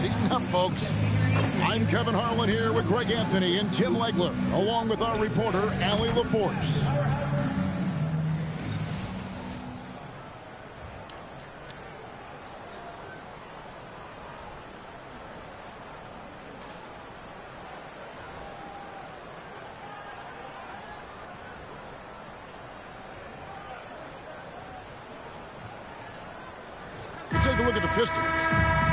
heating up, folks. I'm Kevin Harlan here with Greg Anthony and Tim Legler, along with our reporter, Allie LaForce. Take a look at the Pistons.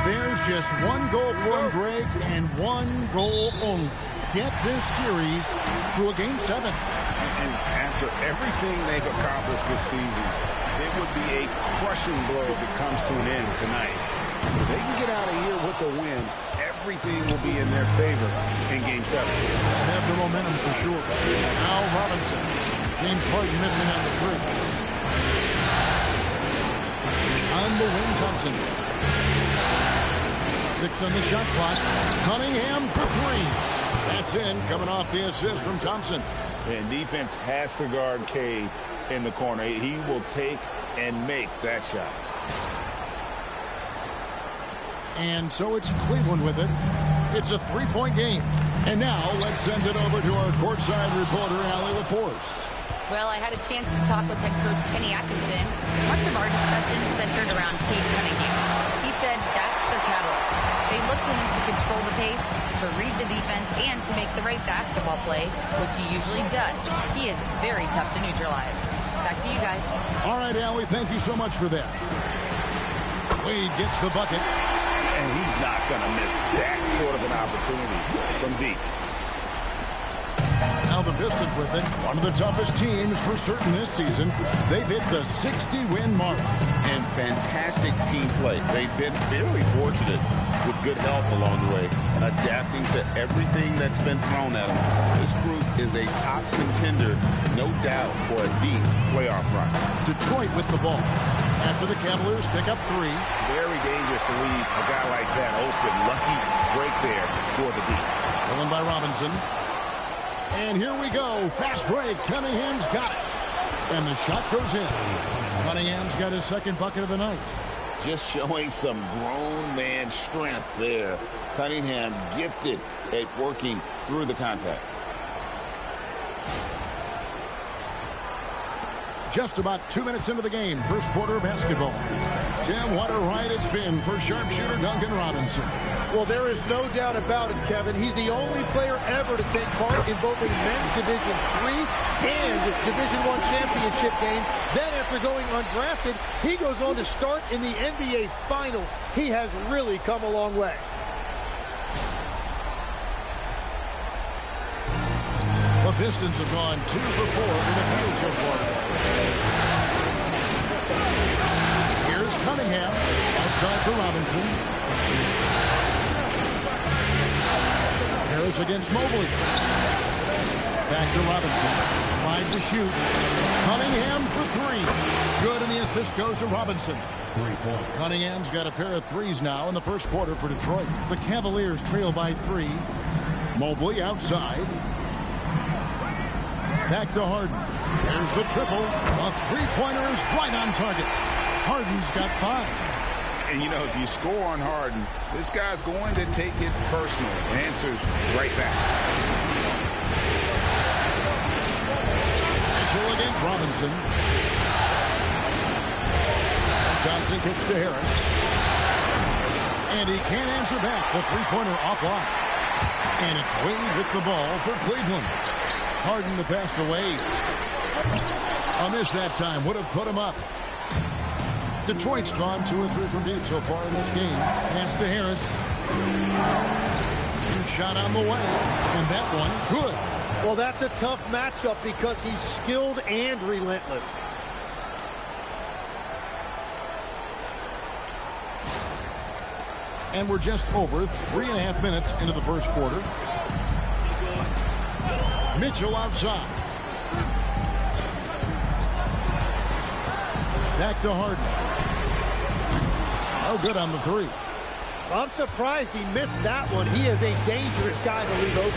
There's just one goal for them, Greg, and one goal only. Get this series to a Game 7. And after everything they've accomplished this season, it would be a crushing blow if it comes to an end tonight. If they can get out of here with a win, everything will be in their favor in Game 7. Have the momentum for sure. Al Robinson. James Harden missing on the three. On the wing, Thompson. 6 on the shot clock. Cunningham for 3. That's in, coming off the assist from Thompson. And defense has to guard Cade in the corner. He will take and make that shot. And so it's Cleveland with it. It's a 3-point game. And now let's send it over to our courtside reporter, Allie LaForce. Well, I had a chance to talk with head coach Kenny Atkinson. Much of our discussion centered around Cade Cunningham. He said that's their catalyst. They look to him to control the pace, to read the defense, and to make the right basketball play, which he usually does. He is very tough to neutralize. Back to you guys. All right, Allie, thank you so much for that. Wade gets the bucket. And he's not going to miss that sort of an opportunity from deep. Now the Pistons with it. One of the toughest teams for certain this season. They've hit the 60-win mark. And fantastic team play. They've been fairly fortunate with good help along the way, adapting to everything that's been thrown at them. This group is a top contender, no doubt, for a deep playoff run. Detroit with the ball. After the Cavaliers pick up 3. Very dangerous to leave a guy like that open. Lucky break there for the deep. Stolen by Robinson. And here we go. Fast break. Cunningham's got it. And the shot goes in. Cunningham's got his second bucket of the night. Just showing some grown man strength there. Cunningham gifted at working through the contact. Just about 2 minutes into the game. First quarter of basketball. Tim, what a ride it's been for sharpshooter Duncan Robinson. Well, there is no doubt about it, Kevin. He's the only player ever to take part in both a men's Division III and Division I championship game. Then, after going undrafted, he goes on to start in the NBA Finals. He has really come a long way. The Pistons have gone 2 for 4 in the field so far. Here's Cunningham. Outside for Robinson. Harris against Mobley. Back to Robinson. 5 to shoot. Cunningham for 3. Good, and the assist goes to Robinson. Cunningham's got a pair of threes now in the first quarter for Detroit. The Cavaliers trail by 3. Mobley outside. Back to Harden. There's the triple. A three-pointer is right on target. Harden's got 5. And, you know, if you score on Harden, this guy's going to take it personal. Answers right back. Mitchell against Robinson. Johnson kicks to Harris. And he can't answer back. The three-pointer offline. And it's Wade with the ball for Cleveland. Harden the pass to Wade. A miss that time. Would have put him up. Detroit's drawn 2 or 3 from deep so far in this game. Pass to Harris. Huge shot on the way. And that one, good. Well, that's a tough matchup because he's skilled and relentless. And we're just over 3.5 minutes into the first quarter. Mitchell outside. Back to Harden. Oh, good on the 3. I'm surprised he missed that one. He is a dangerous guy to leave open.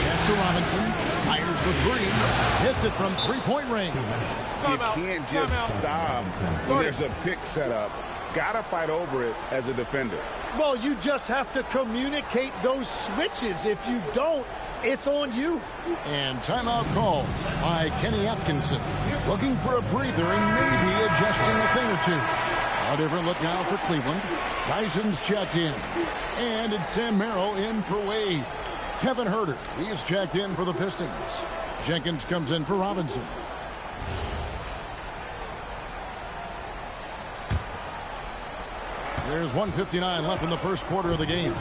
Pass to Robinson. Fires the 3. Hits it from three-point range. You can't just stop when there's a pick set up. got to fight over it as a defender. Well, you just have to communicate those switches. If you don't, it's on you. And timeout call by Kenny Atkinson. Looking for a breather and maybe adjusting a thing or two. A different look now for Cleveland. Tyson's checked in. And it's Sam Merrill in for Wade. Kevin Huerter, he's checked in for the Pistons. Jenkins comes in for Robinson. There's 1:59 left in the first quarter of the game.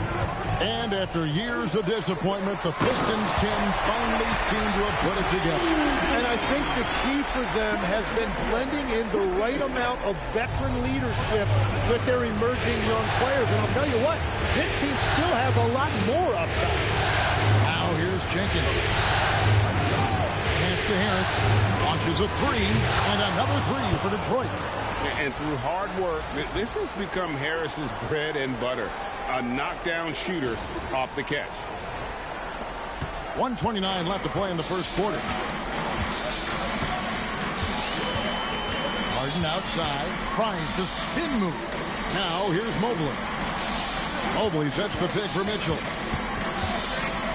And after years of disappointment, the Pistons, Tim, finally seem to have put it together. And I think the key for them has been blending in the right amount of veteran leadership with their emerging young players. And I'll tell you what, this team still has a lot more upside. Now here's Jenkins. Pass to Harris. Launches a three, and another three for Detroit. And through hard work, this has become Harris's bread and butter. A knockdown shooter off the catch. 1:29 left to play in the first quarter. Harden outside, tries the spin move. Now here's Mobley. Mobley sets the pick for Mitchell.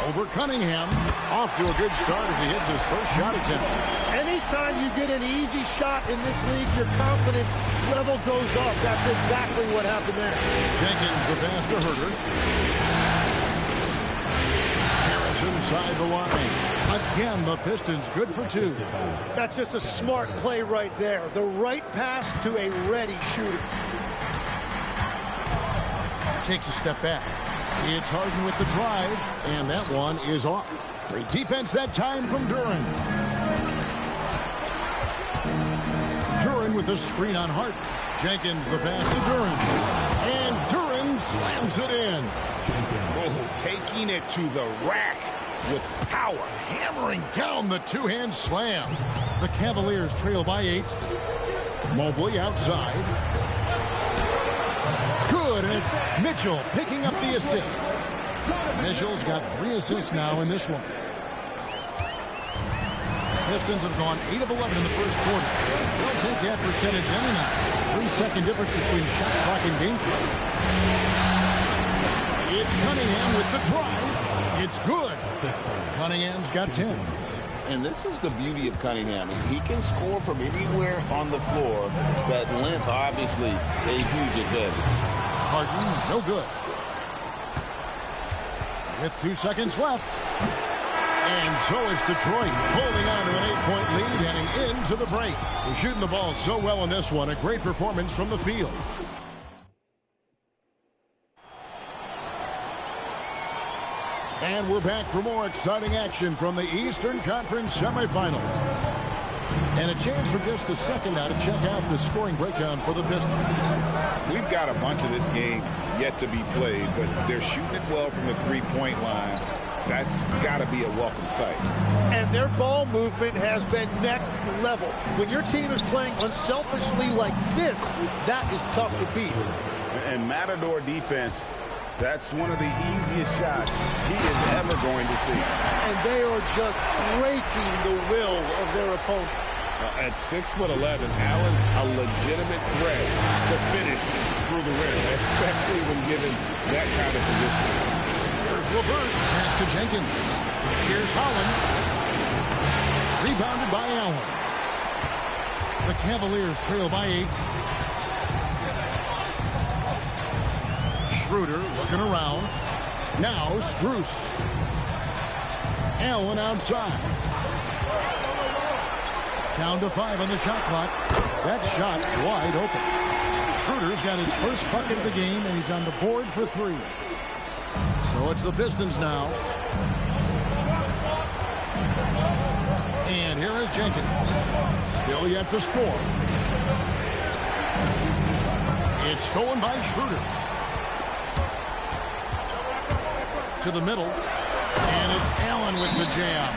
Over Cunningham. Off to a good start as he hits his first shot attempt. Anytime you get an easy shot in this league, your confidence level goes up. That's exactly what happened there. Jenkins the pass to Huerter. Harris inside the line. Again, the Pistons good for two. That's just a smart play right there. The right pass to a ready shooter. Takes a step back. It's Harden with the drive, and that one is off. Great defense that time from Duren. Duren with a screen on Hart. Jenkins the pass to Duren. And Duren slams it in. Oh, taking it to the rack with power. Hammering down the two-hand slam. The Cavaliers trail by 8. Mobley outside. Good, and it's Mitchell picking up the assist. Mitchell's got 3 assists now in this one. Pistons have gone 8 of 11 in the first quarter. They'll take that percentage any night. 3-second difference between shot clock and game clock. It's Cunningham with the drive. It's good. Cunningham's got 10. And this is the beauty of Cunningham. He can score from anywhere on the floor. That length, obviously, a huge advantage. Harden, no good. With 2 seconds left. And so is Detroit holding on to an 8-point lead heading into the break. They're shooting the ball so well in this one. A great performance from the field. And we're back for more exciting action from the Eastern Conference semifinals. And a chance for just a second now to check out the scoring breakdown for the Pistons. We've got a bunch of this game yet to be played, but they're shooting it well from the three-point line. That's got to be a welcome sight. And their ball movement has been next level. When your team is playing unselfishly like this, that is tough to beat. And Matador defense, that's one of the easiest shots he is ever going to see. And they are just breaking the will of their opponent. At 6'11", Allen, a legitimate threat to finish through the rim, especially when given that kind of position. Here's LeVert, pass to Jenkins. Here's Holland. Rebounded by Allen. The Cavaliers trail by 8. Schroeder looking around. Now Strus. Allen outside. Down to 5 on the shot clock. That shot wide open. Schroeder's got his first bucket of the game, and he's on the board for 3. So it's the Pistons now. And here is Jenkins. Still yet to score. It's stolen by Schroeder. To the middle. And it's Allen with the jam.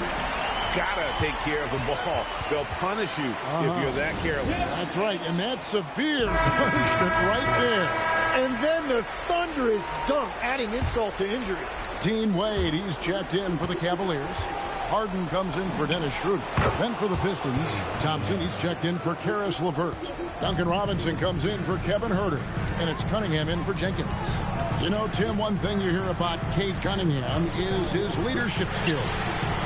Gotta take care of the ball. They'll punish you if you're that careless. That's right, and that's severe punishment right there. And then the thunderous dunk, adding insult to injury. Dean Wade, he's checked in for the Cavaliers. Harden comes in for Dennis Schroeder. Then for the Pistons, Thompson, he's checked in for Karis LeVert. Duncan Robinson comes in for Kevin Huerter. And it's Cunningham in for Jenkins. You know, Tim, one thing you hear about Cade Cunningham is his leadership skill.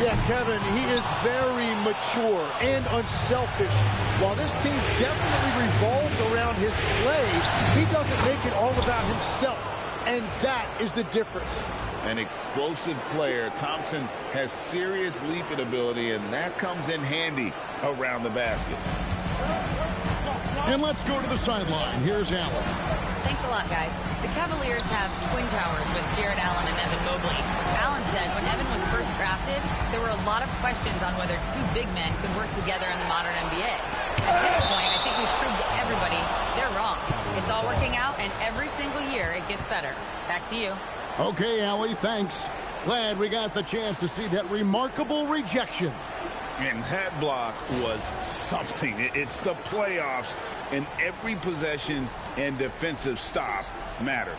Yeah, Kevin, he is very mature and unselfish. While this team definitely revolves around his play, he doesn't make it all about himself. And that is the difference. An explosive player. Thompson has serious leaping ability, and that comes in handy around the basket. And let's go to the sideline. Here's Allen. Thanks a lot, guys. The Cavaliers have twin towers with Jared Allen and Evan Mobley. Allen said when Evan was first drafted, there were a lot of questions on whether two big men could work together in the modern NBA. At this point, I think we've proved to everybody they're wrong. It's all working out, and every single year it gets better. Back to you. Okay, Allie, thanks. Glad we got the chance to see that remarkable rejection. And that block was something. It's the playoffs, and every possession and defensive stop matters.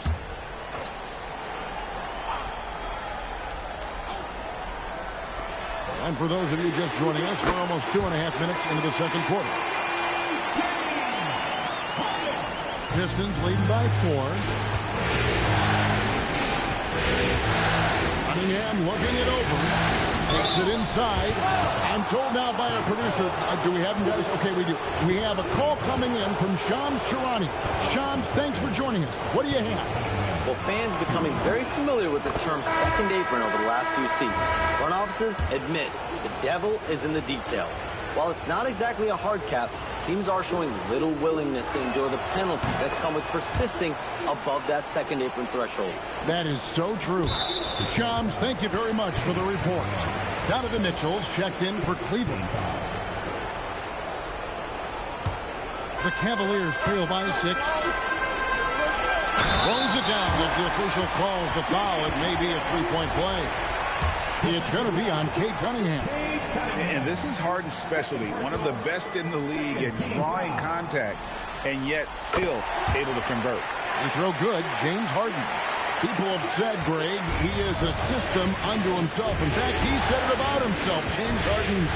And for those of you just joining us, we're almost 2.5 minutes into the second quarter. Pistons leading by 4. Cunningham looking it over. Takes it inside. I'm told now by our producer, do we have him, guys? Okay, we do. We have a call coming in from Shams Charania. Shams, thanks for joining us. What do you have? Well, fans becoming very familiar with the term second apron over the last few seasons. Front offices admit the devil is in the details. While it's not exactly a hard cap, teams are showing little willingness to endure the penalties that come with persisting above that second apron threshold. That is so true. Shams, thank you very much for the report. Donovan Mitchell's checked in for Cleveland. The Cavaliers trail by 6. Throws it down as the official calls the foul. It may be a three-point play. It's going to be on Cade Cunningham. And this is Harden's specialty. One of the best in the league at drawing contact, and yet still able to convert. They throw good, James Harden. People have said, Greg, he is a system unto himself. In fact, he said it about himself. James Harden's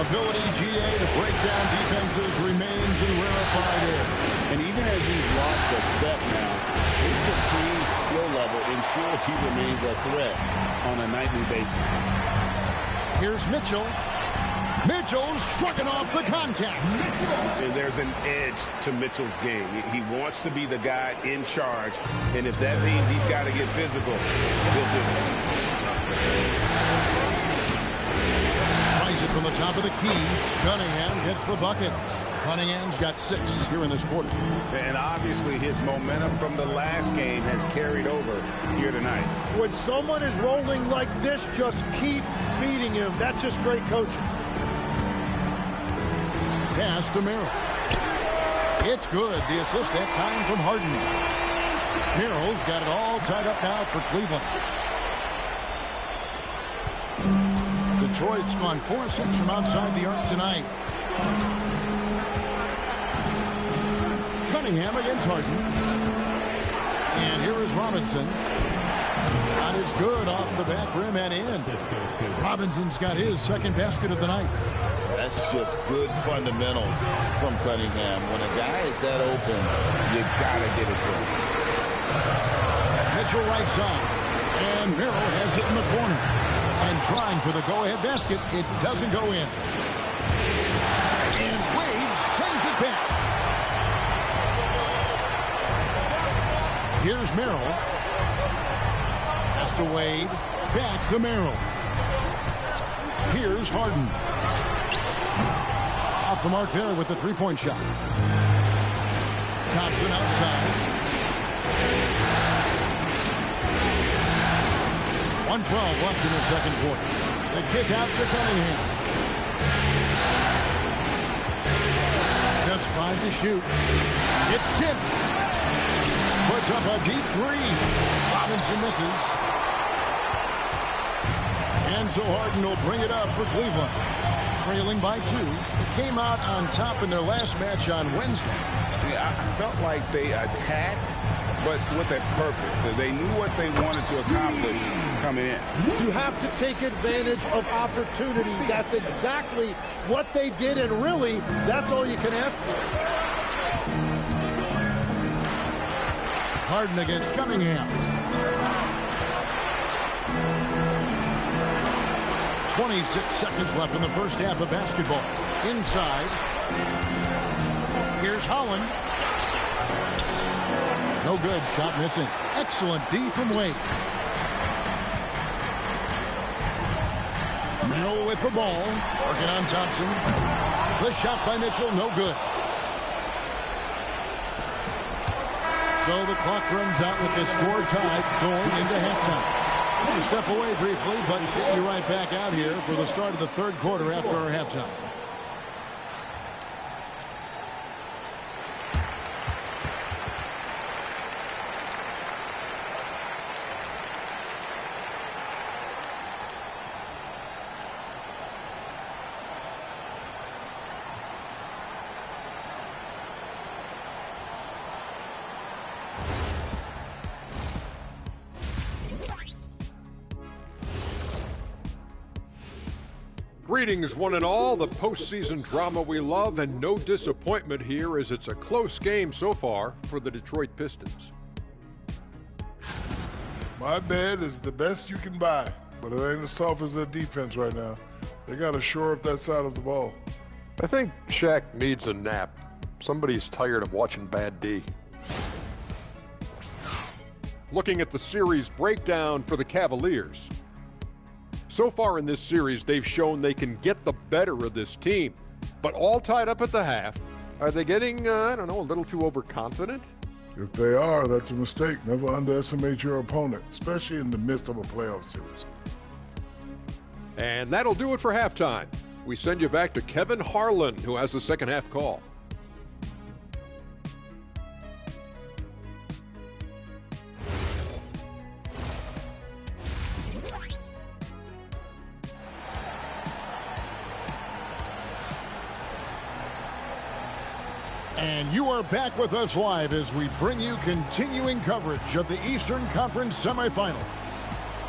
ability, GA, to break down defenses remains in rarefied air. And even as he's lost a step now, his supreme skill level ensures he remains a threat on a nightly basis. Here's Mitchell. Mitchell shrugging off the contact. And there's an edge to Mitchell's game. He wants to be the guy in charge, and if that means he's got to get physical, he'll do it. Tries it from the top of the key. Cunningham gets the bucket. Cunningham's got 6 here in this quarter. And obviously his momentum from the last game has carried over here tonight. When someone is rolling like this, just keep feeding him. That's just great coaching. Pass to Merrill. It's good. The assist that time from Harden. Merrill's got it all tied up now for Cleveland. Detroit's gone 4-6 from outside the arc tonight. Cunningham against Harden. And here is Robinson. Shot is good off the back rim and in. Robinson's got his second basket of the night. That's just good fundamentals from Cunningham. When a guy is that open, you gotta get it to him. Mitchell right side. And Merrill has it in the corner. And trying for the go-ahead basket. It doesn't go in. And Wade sends it back. Here's Merrill. Pass to Wade. Back to Merrill. Here's Harden. Off the mark there with the three-point shot. Thompson outside. 1:12 left in the second quarter. The kick out to Cunningham. Just 5 to shoot. It's tipped. Puts up a deep 3. Robinson misses. And so Harden will bring it up for Cleveland. Trailing by 2. They came out on top in their last match on Wednesday. personally, I felt like they attacked, but with a purpose. They knew what they wanted to accomplish coming in. You have to take advantage of opportunities. That's exactly what they did, and really, that's all you can ask for. Harden against Cunningham. 26 seconds left in the first half of basketball. Inside. Here's Holland. No good. Shot missing. Excellent D from Wade. Mill with the ball. Working on Thompson. The shot by Mitchell. No good. So the clock runs out with the score tied going into halftime. We'll step away briefly, but get you right back out here for the start of the third quarter after our halftime. Greetings, one and all. The postseason drama we love, and no disappointment here as it's a close game so far for the Detroit Pistons. My bed is the best you can buy, but it ain't as tough as their defense right now. They got to shore up that side of the ball. I think Shaq needs a nap. Somebody's tired of watching bad D. Looking at the series breakdown for the Cavaliers. So far in this series, they've shown they can get the better of this team, but all tied up at the half. Are they getting, I don't know, a little too overconfident? If they are, that's a mistake. Never underestimate your opponent, especially in the midst of a playoff series. And that'll do it for halftime. We send you back to Kevin Harlan, who has the second half call. And you are back with us live as we bring you continuing coverage of the Eastern Conference semifinals.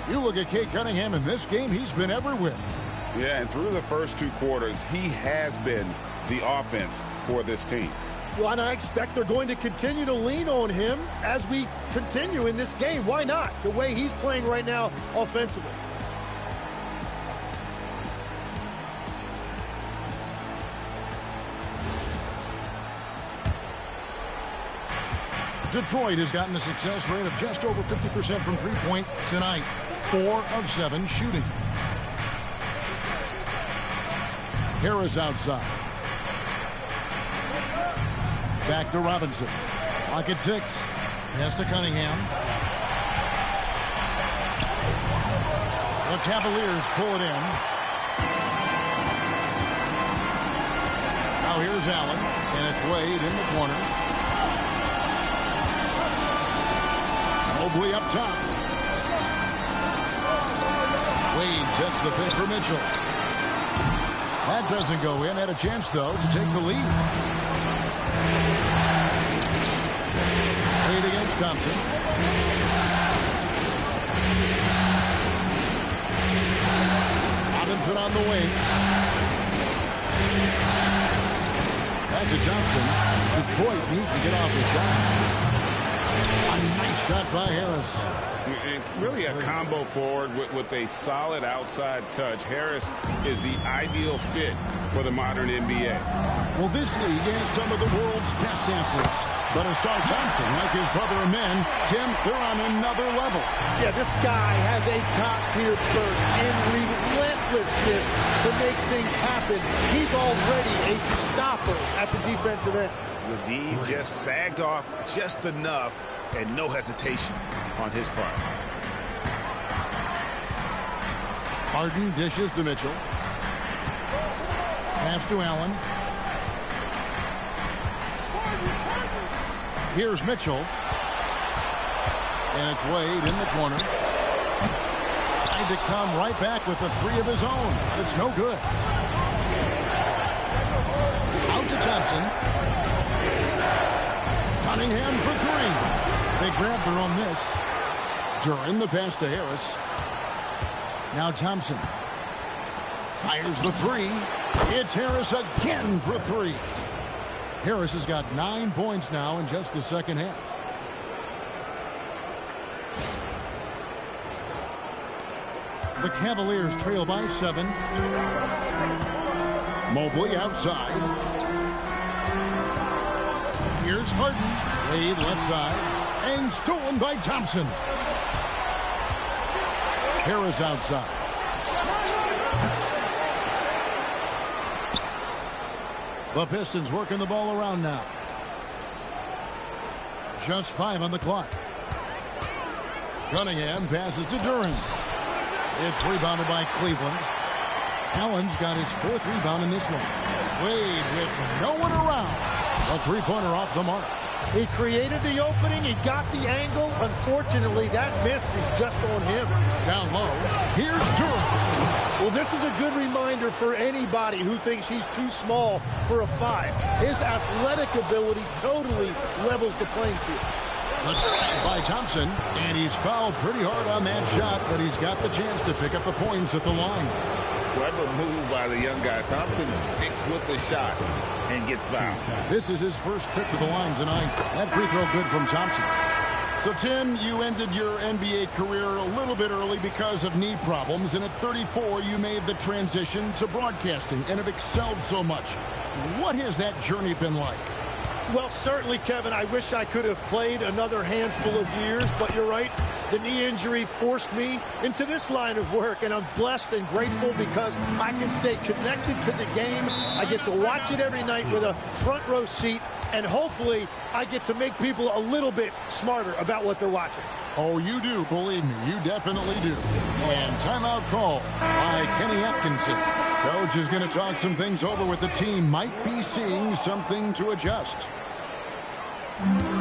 You look at Cade Cunningham in this game, he's been everywhere. Yeah, and through the first two quarters, he has been the offense for this team. Well, and I expect they're going to continue to lean on him as we continue in this game. Why not? The way he's playing right now offensively. Detroit has gotten a success rate of just over 50% from three-point tonight. 4 of 7 shooting. Harris outside. Back to Robinson. Clock at 6. Pass to Cunningham. The Cavaliers pull it in. Now here's Allen, and it's Wade in the corner. Mobley up top. Wade sets the pick for Mitchell. That doesn't go in. Had a chance, though, to take the lead. Wade against Thompson. Robinson on the wing. Back to Thompson. Detroit needs to get off the shot. A nice shot by Harris. And really a combo forward with a solid outside touch. Harris is the ideal fit for the modern NBA. Well, this league has some of the world's best athletes. But Asar Thompson, like his brother and men, Tim, they're on another level. Yeah, this guy has a top-tier burst and relentlessness to make things happen. He's already a stopper at the defensive end. The D just sagged off just enough, and no hesitation on his part. Harden dishes to Mitchell. Pass to Allen. Here's Mitchell. And it's Wade in the corner. Trying to come right back with the three of his own. But it's no good. Out to Thompson. Cunningham for three. They grab their own miss. Duran the pass to Harris. Now Thompson fires the three. It's Harris again for three. Harris has got 9 points now in just the second half. The Cavaliers trail by 7. Mobley outside. Here's Harden. Wade left side. And stolen by Thompson. Harris outside. The Pistons working the ball around now. Just 5 on the clock. Cunningham passes to Duran. It's rebounded by Cleveland. Allen's got his 4th rebound in this one. Wade with no one around. A three-pointer off the mark. He created the opening. He got the angle. Unfortunately, that miss is just on him. Down low. Here's Duran. Well, this is a good reminder for anybody who thinks he's too small for a 5. His athletic ability totally levels the playing field. The try by Thompson, and he's fouled pretty hard on that shot, but he's got the chance to pick up the points at the line. Clever move by the young guy. Thompson sticks with the shot and gets fouled. This is his first trip to the line tonight. That free throw good from Thompson. So, Tim, you ended your NBA career a little bit early because of knee problems, and at 34, you made the transition to broadcasting and have excelled so much. What has that journey been like? Well, certainly, Kevin, I wish I could have played another handful of years, but you're right. The knee injury forced me into this line of work, and I'm blessed and grateful because I can stay connected to the game. I get to watch it every night with a front row seat, and hopefully I get to make people a little bit smarter about what they're watching. Oh, you do, believe me, you definitely do. And timeout call by Kenny Atkinson. Coach is going to talk some things over with the team. Might be seeing something to adjust.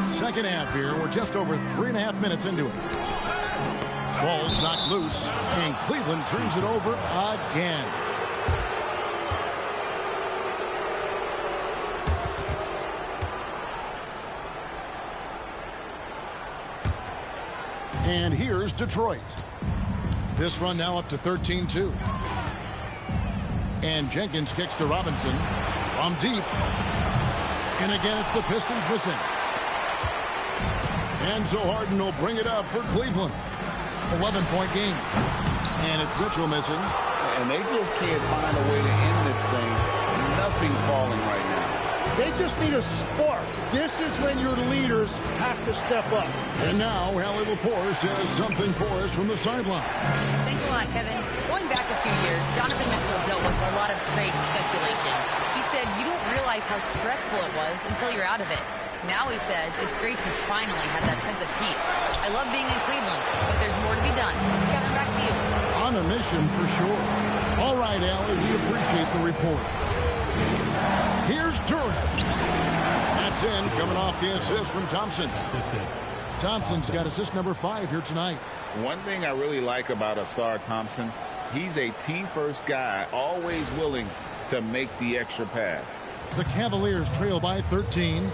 Second half here. We're just over 3.5 minutes into it. Ball's knocked loose, and Cleveland turns it over again. And here's Detroit. This run now up to 13-2. And Jenkins kicks to Robinson from deep. And again, it's the Pistons missing. And so Harden will bring it up for Cleveland. 11-point game. And it's Mitchell missing. And they just can't find a way to end this thing. Nothing falling right now. They just need a spark. This is when your leaders have to step up. And now, Hallie LaForce has something for us from the sideline. Thanks a lot, Kevin. Going back a few years, Donovan Mitchell dealt with a lot of trade speculation. He said you don't realize how stressful it was until you're out of it. Now he says it's great to finally have that sense of peace. I love being in Cleveland, but there's more to be done. Kevin, back to you. On a mission for sure. All right, Allie, we appreciate the report. Here's Duran. That's in, coming off the assist from Thompson. Thompson's got assist number 5 here tonight. One thing I really like about Ausar Thompson, he's a team-first guy, always willing to make the extra pass. The Cavaliers trail by 13.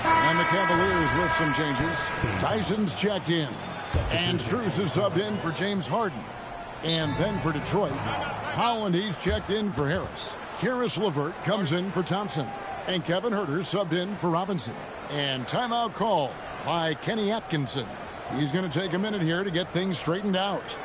And the Cavaliers with some changes. Tyson's checked in. And Strus is subbed in for James Harden. And then for Detroit, Holland, he's checked in for Harris. Karis LeVert comes in for Thompson. And Kevin Huerter subbed in for Robinson. And timeout call by Kenny Atkinson. He's going to take a minute here to get things straightened out.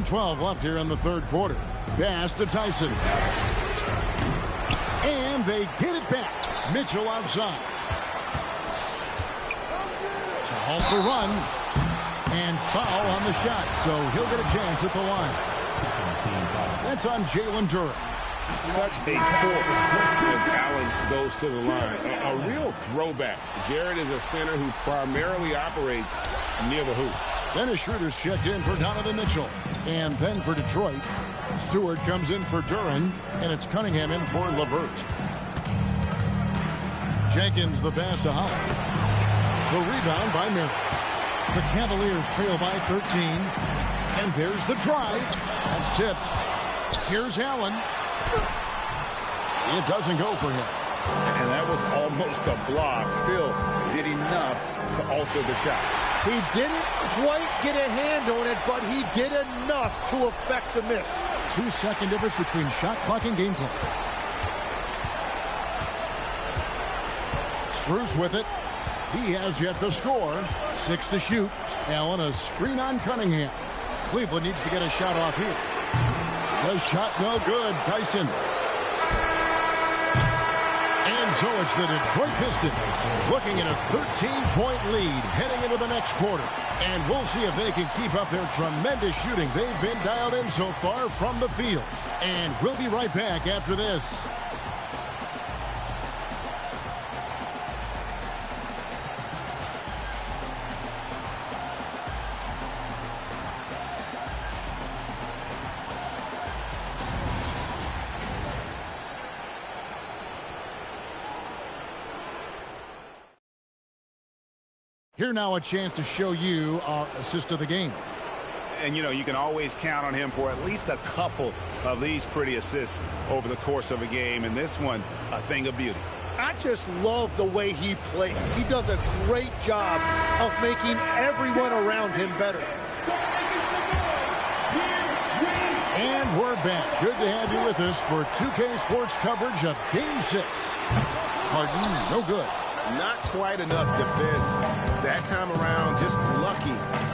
.12 left here in the third quarter. Pass to Tyson. And they get it back. Mitchell outside. To halt the run. And foul on the shot. So he'll get a chance at the line. That's on Jalen Duran. Such a force as Allen goes to the line. A real throwback. Jared is a center who primarily operates near the hoop. Dennis Schroeder's checked in for Donovan Mitchell. And then for Detroit, Stewart comes in for Duren, and it's Cunningham in for LeVert. Jenkins the pass to Howard. The rebound by Murray. The Cavaliers trail by 13. And there's the drive. That's tipped. Here's Allen. It doesn't go for him. And that was almost a block. Still did enough to alter the shot. He didn't quite get a hand on it, but he did enough to affect the miss. 2-second difference between shot clock and game clock. Strus with it. He has yet to score. 6 to shoot. Allen a screen on Cunningham. Cleveland needs to get a shot off here. The shot no good. Tyson. And so it's the Detroit Pistons looking at a 13-point lead heading into the next quarter. And we'll see if they can keep up their tremendous shooting. They've been dialed in so far from the field. And we'll be right back after this. Here now a chance to show you our assist of the game. And, you know, you can always count on him for at least a couple of these pretty assists over the course of a game. And this one, a thing of beauty. I just love the way he plays. He does a great job of making everyone around him better. And we're back. Good to have you with us for 2K Sports coverage of Game 6. Harden, no good. Not quite enough defense that time around. Just lucky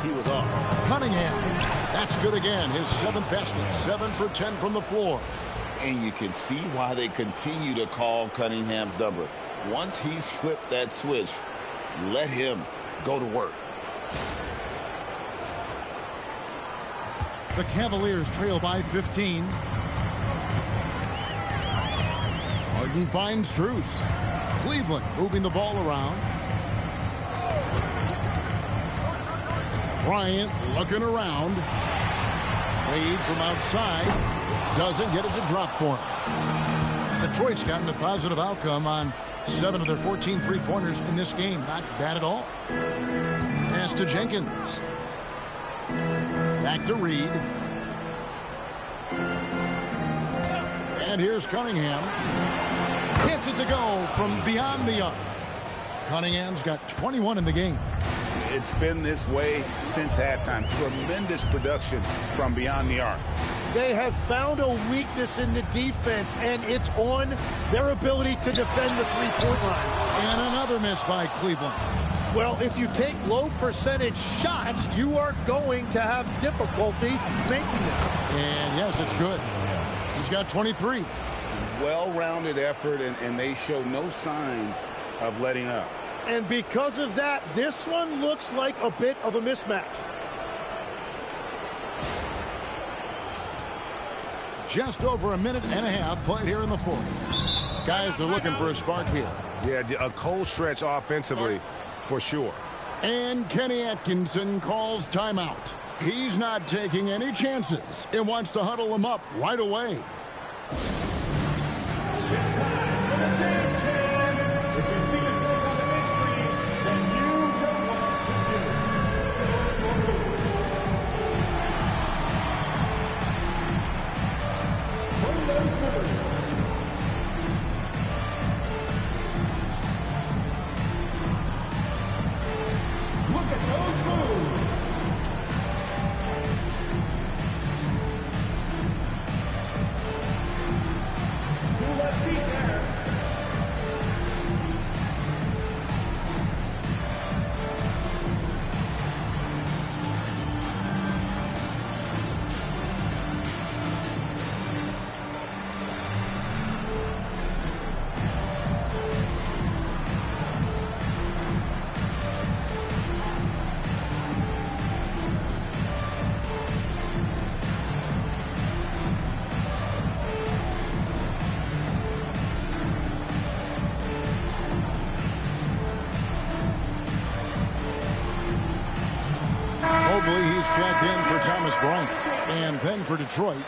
he was off. Cunningham. That's good again. His 7th basket. 7 for 10 from the floor. And you can see why they continue to call Cunningham's number. Once he's flipped that switch, let him go to work. The Cavaliers trail by 15. Harden finds Strus. Cleveland moving the ball around. Bryant looking around. Wade from outside. Doesn't get it to drop for him. Detroit's gotten a positive outcome on 7 of their 14 three-pointers in this game. Not bad at all. Pass to Jenkins. Back to Reed. And here's Cunningham. Gets it to go from beyond the arc. Cunningham's got 21 in the game. It's been this way since halftime. Tremendous production from beyond the arc. They have found a weakness in the defense, and it's on their ability to defend the three-point line. And another miss by Cleveland. Well, if you take low percentage shots, you are going to have difficulty making them. And yes, it's good. He's got 23. Well-rounded effort, and they show no signs of letting up. And because of that, this one looks like a bit of a mismatch. Just over a minute and a half played here in the fourth. Guys are looking for a spark here. Yeah, a cold stretch offensively for sure. And Kenny Atkinson calls timeout. He's not taking any chances and wants to huddle them up right away. Bryant. And then for Detroit,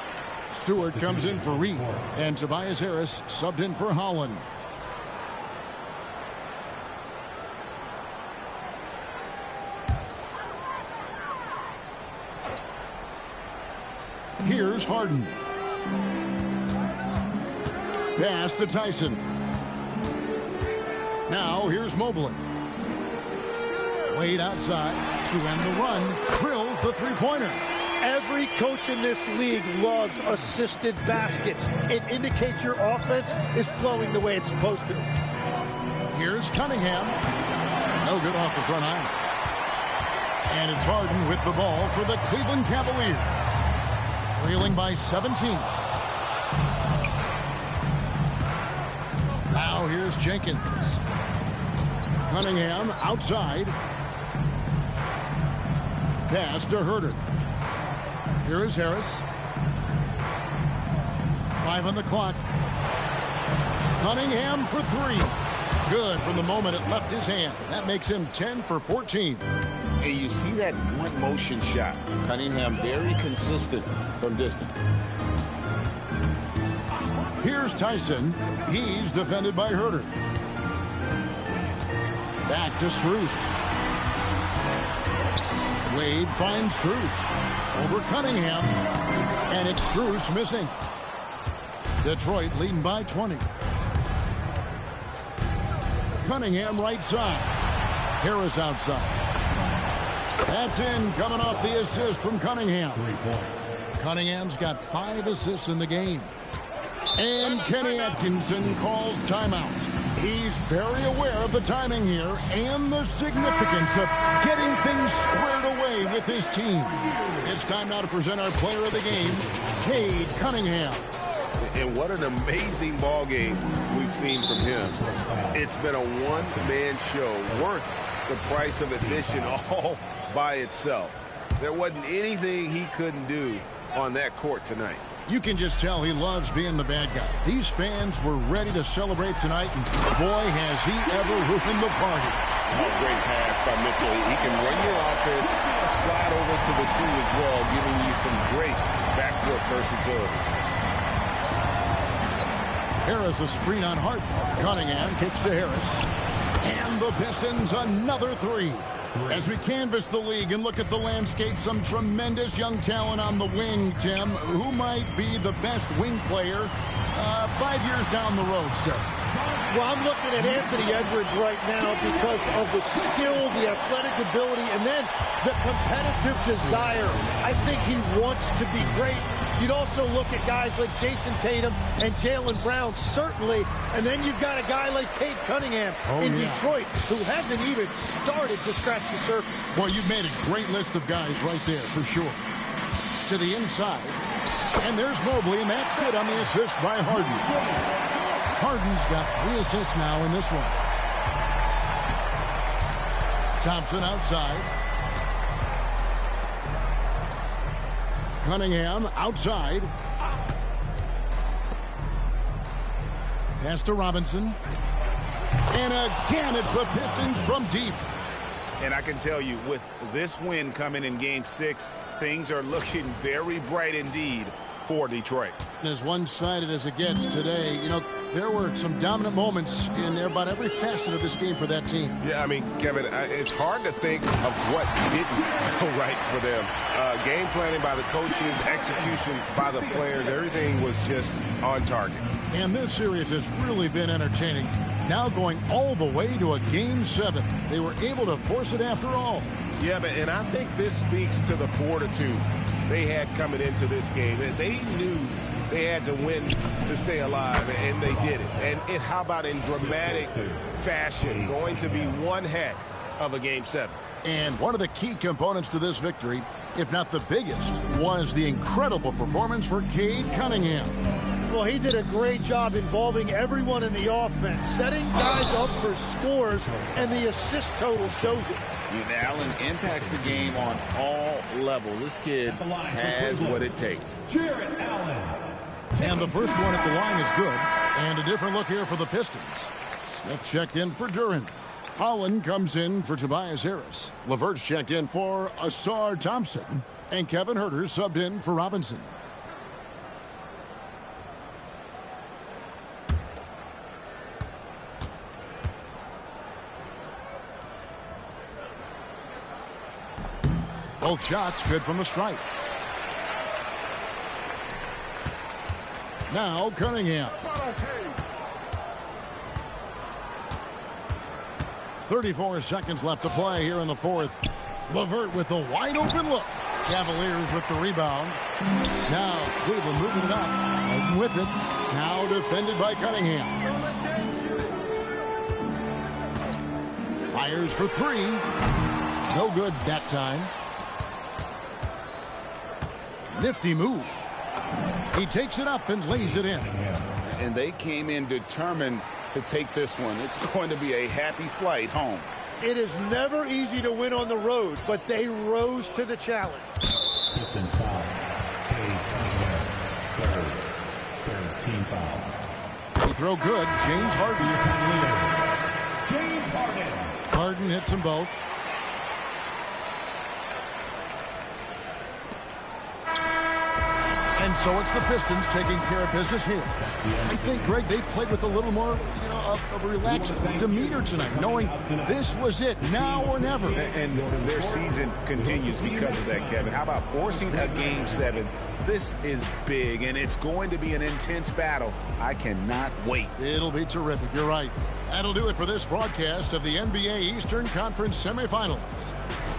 Stewart comes in for Reed. And Tobias Harris subbed in for Holland. Here's Harden. Pass to Tyson. Now here's Mobley. Wade outside to end the run. Drills the three-pointer. Every coach in this league loves assisted baskets. It indicates your offense is flowing the way it's supposed to. Here's Cunningham. No good off the front iron. And it's Harden with the ball for the Cleveland Cavaliers. Trailing by 17. Now here's Jenkins. Cunningham outside. Pass to Herter. Here is Harris. 5 on the clock. Cunningham for 3. Good from the moment it left his hand. That makes him 10 for 14. And you see that one motion shot. Cunningham very consistent from distance. Here's Tyson. He's defended by Herter. Back to Strus. Wade finds Strus. Over Cunningham. And it's Strus missing. Detroit leading by 20. Cunningham right side. Harris outside. That's in, coming off the assist from Cunningham. Cunningham's got 5 assists in the game. And Kenny Atkinson calls timeout. He's very aware of the timing here and the significance of getting things squared away with his team. It's time now to present our player of the game, Cade Cunningham. And what an amazing ball game we've seen from him. It's been a one-man show worth the price of admission all by itself. There wasn't anything he couldn't do on that court tonight. You can just tell he loves being the bad guy. These fans were ready to celebrate tonight, and boy, has he ever ruined the party. Oh, great pass by Mitchell. He can run your offense, slide over to the 2 as well, giving you some great backcourt versatility. Harris a screen on Harden. Cunningham kicks to Harris. And the Pistons another 3. As we canvass the league and look at the landscape, some tremendous young talent on the wing, Tim. Who might be the best wing player 5 years down the road, sir? Well, I'm looking at Anthony Edwards right now because of the skill, the athletic ability, and then the competitive desire. I think he wants to be great. You'd also look at guys like Jason Tatum and Jaylen Brown, certainly. And then you've got a guy like Cade Cunningham in Detroit, who hasn't even started to scratch the surface. Well, you've made a great list of guys right there, for sure. To the inside. And there's Mobley, and that's good on the assist by Harden. Harden's got 3 assists now in this one. Thompson outside. Cunningham outside. Pass to Robinson. And again, it's the Pistons from deep. And I can tell you, with this win coming in Game 6, things are looking very bright indeed for Detroit. As one-sided as it gets today, you know, there were some dominant moments in about every facet of this game for that team. Yeah, I mean, Kevin, it's hard to think of what didn't go right for them. Game planning by the coaches, execution by the players, everything was just on target. And this series has really been entertaining. Now going all the way to a Game 7. They were able to force it after all. Yeah, and I think this speaks to the fortitude they had coming into this game. They knew they had to win to stay alive, and they did it. And how about in dramatic fashion, going to be one heck of a Game 7. And one of the key components to this victory, if not the biggest, was the incredible performance for Cade Cunningham. Well, he did a great job involving everyone in the offense, setting guys up for scores, and the assist total shows it. Allen impacts the game on all levels. This kid has what it takes. And the first one at the line is good. And a different look here for the Pistons. Smith checked in for Duren. Holland comes in for Tobias Harris. LeVert's checked in for Ausar Thompson. And Kevin Huerter subbed in for Robinson. Both shots good from the strike. Now Cunningham. 34 seconds left to play here in the fourth. LeVert with the wide open look. Cavaliers with the rebound. Now Cleveland moving it up. Harden with it. Now defended by Cunningham. Fires for three. No good that time. Nifty move. He takes it up and lays it in. And they came in determined to take this one. It's going to be a happy flight home. It is never easy to win on the road, but they rose to the challenge. Pistons foul. Third team foul. They throw good. James Harden. James Harden. Harden hits them both. And so it's the Pistons taking care of business here. I think, Greg, they played with a little more, of a relaxed demeanor tonight, knowing this was it, now or never. And their season continues because of that, Kevin. How about forcing a Game 7? This is big, and it's going to be an intense battle. I cannot wait. It'll be terrific. You're right. That'll do it for this broadcast of the NBA Eastern Conference semifinals.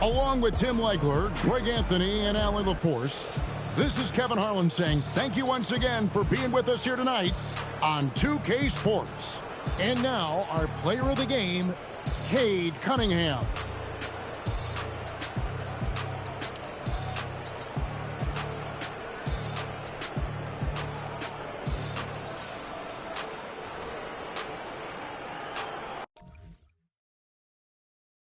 Along with Tim Legler, Greg Anthony, and Alan LaForce, this is Kevin Harlan saying thank you once again for being with us here tonight on 2K Sports. And now, our player of the game, Cade Cunningham.